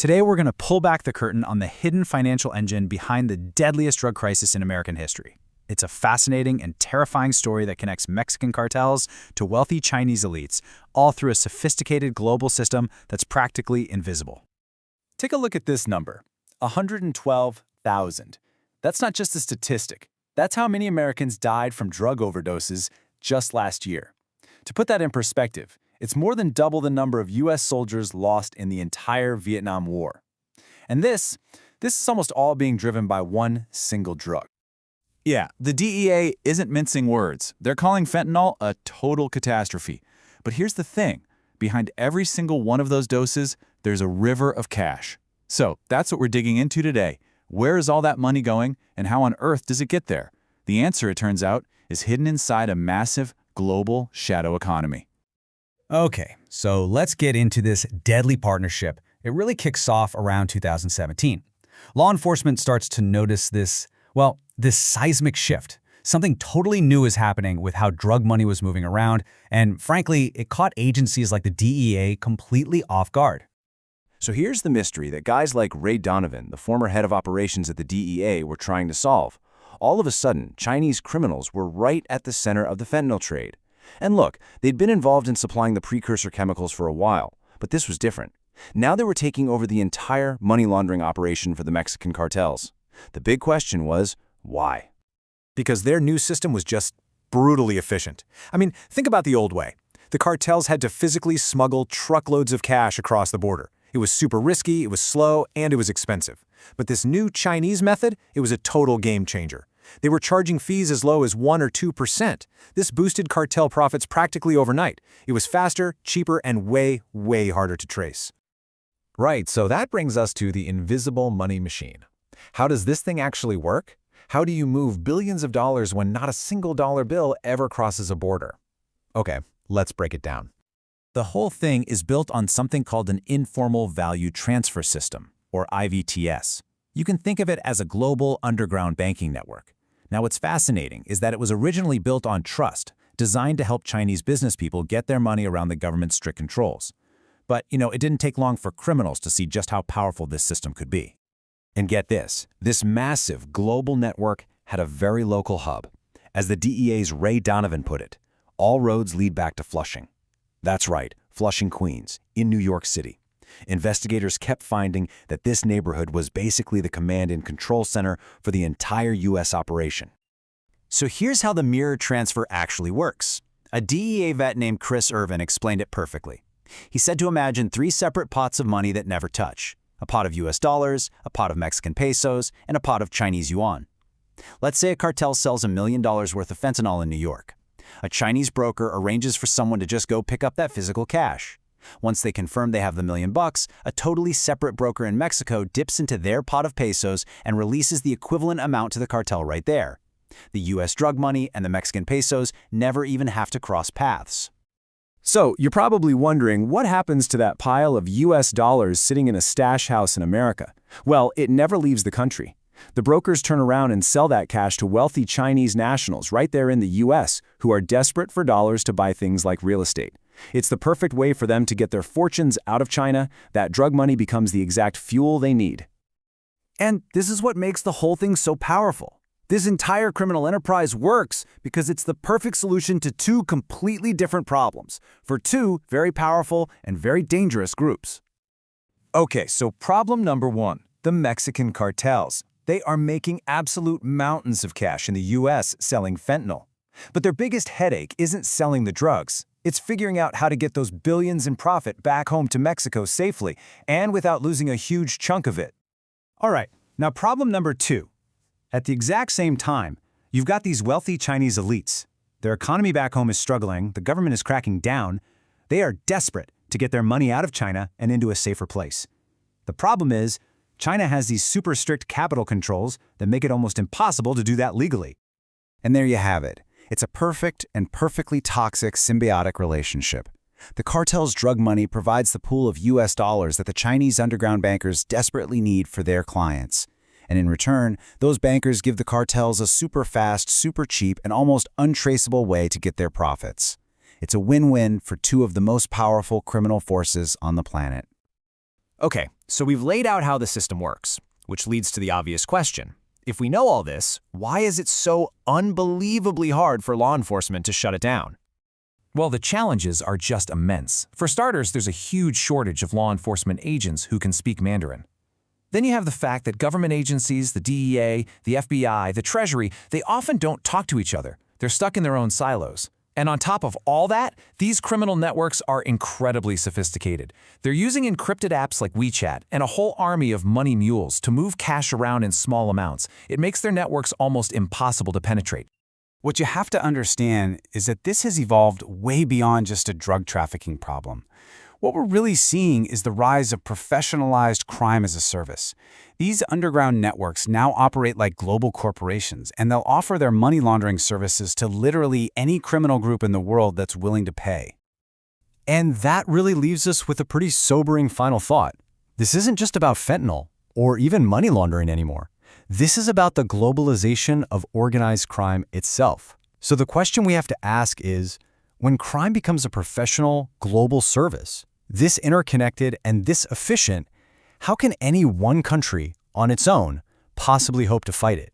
Today, we're going to pull back the curtain on the hidden financial engine behind the deadliest drug crisis in American history. It's a fascinating and terrifying story that connects Mexican cartels to wealthy Chinese elites, all through a sophisticated global system that's practically invisible. Take a look at this number, 112,000. That's not just a statistic. That's how many Americans died from drug overdoses just last year. To put that in perspective, it's more than double the number of U.S. soldiers lost in the entire Vietnam War. And this is almost all being driven by one single drug. Yeah, the DEA isn't mincing words. They're calling fentanyl a total catastrophe. But here's the thing. Behind every single one of those doses, there's a river of cash. So that's what we're digging into today. Where is all that money going, and how on earth does it get there? The answer, it turns out, is hidden inside a massive global shadow economy. Okay, so let's get into this deadly partnership. It really kicks off around 2017. Law enforcement starts to notice this seismic shift. Something totally new is happening with how drug money was moving around, and frankly, it caught agencies like the DEA completely off guard. So here's the mystery that guys like Ray Donovan, the former head of operations at the DEA, were trying to solve. All of a sudden, Chinese criminals were right at the center of the fentanyl trade. And look, they'd been involved in supplying the precursor chemicals for a while, but this was different. Now they were taking over the entire money laundering operation for the Mexican cartels. The big question was, why? Because their new system was just brutally efficient. I mean, think about the old way. The cartels had to physically smuggle truckloads of cash across the border. It was super risky, it was slow, and it was expensive. But this new Chinese method, it was a total game changer. They were charging fees as low as 1 or 2%. This boosted cartel profits practically overnight. It was faster, cheaper, and way, way harder to trace. Right, so that brings us to the invisible money machine. How does this thing actually work? How do you move billions of dollars when not a single dollar bill ever crosses a border? Okay, let's break it down. The whole thing is built on something called an informal value transfer system, or IVTS. You can think of it as a global underground banking network. Now, what's fascinating is that it was originally built on trust, designed to help Chinese business people get their money around the government's strict controls. But, it didn't take long for criminals to see just how powerful this system could be. And get this massive global network had a very local hub. As the DEA's Ray Donovan put it, all roads lead back to Flushing. That's right, Flushing, Queens, in New York City. Investigators kept finding that this neighborhood was basically the command and control center for the entire U.S. operation. So here's how the mirror transfer actually works. A DEA vet named Chris Irvin explained it perfectly. He said to imagine 3 separate pots of money that never touch. A pot of US dollars, a pot of Mexican pesos, and a pot of Chinese yuan. Let's say a cartel sells $1 million worth of fentanyl in New York. A Chinese broker arranges for someone to just go pick up that physical cash. Once they confirm they have the $1 million, a totally separate broker in Mexico dips into their pot of pesos and releases the equivalent amount to the cartel right there. The US drug money and the Mexican pesos never even have to cross paths. So, you're probably wondering what happens to that pile of US dollars sitting in a stash house in America. Well, it never leaves the country. The brokers turn around and sell that cash to wealthy Chinese nationals right there in the US who are desperate for dollars to buy things like real estate. It's the perfect way for them to get their fortunes out of China. That drug money becomes the exact fuel they need. And this is what makes the whole thing so powerful. This entire criminal enterprise works because it's the perfect solution to 2 completely different problems for 2 very powerful and very dangerous groups. Okay, so problem number 1, the Mexican cartels. They are making absolute mountains of cash in the U.S. selling fentanyl. But their biggest headache isn't selling the drugs. It's figuring out how to get those billions in profit back home to Mexico safely and without losing a huge chunk of it. All right, now problem number 2. At the exact same time, you've got these wealthy Chinese elites. Their economy back home is struggling, the government is cracking down. They are desperate to get their money out of China and into a safer place. The problem is, China has these super strict capital controls that make it almost impossible to do that legally. And there you have it. It's a perfect and perfectly toxic symbiotic relationship. The cartel's drug money provides the pool of US dollars that the Chinese underground bankers desperately need for their clients. And in return, those bankers give the cartels a super fast, super cheap, and almost untraceable way to get their profits. It's a win-win for 2 of the most powerful criminal forces on the planet. Okay, So we've laid out how the system works, which leads to the obvious question. If we know all this, why is it so unbelievably hard for law enforcement to shut it down? Well, the challenges are just immense. For starters, there's a huge shortage of law enforcement agents who can speak Mandarin. Then you have the fact that government agencies, the DEA, the FBI, the Treasury, they often don't talk to each other. They're stuck in their own silos. And on top of all that, these criminal networks are incredibly sophisticated. They're using encrypted apps like WeChat and a whole army of money mules to move cash around in small amounts. It makes their networks almost impossible to penetrate. What you have to understand is that this has evolved way beyond just a drug trafficking problem. What we're really seeing is the rise of professionalized crime as a service. These underground networks now operate like global corporations, and they'll offer their money laundering services to literally any criminal group in the world that's willing to pay. And that really leaves us with a pretty sobering final thought. This isn't just about fentanyl or even money laundering anymore. This is about the globalization of organized crime itself. So the question we have to ask is, when crime becomes a professional, global service, this interconnected and this efficient, how can any one country, on its own, possibly hope to fight it?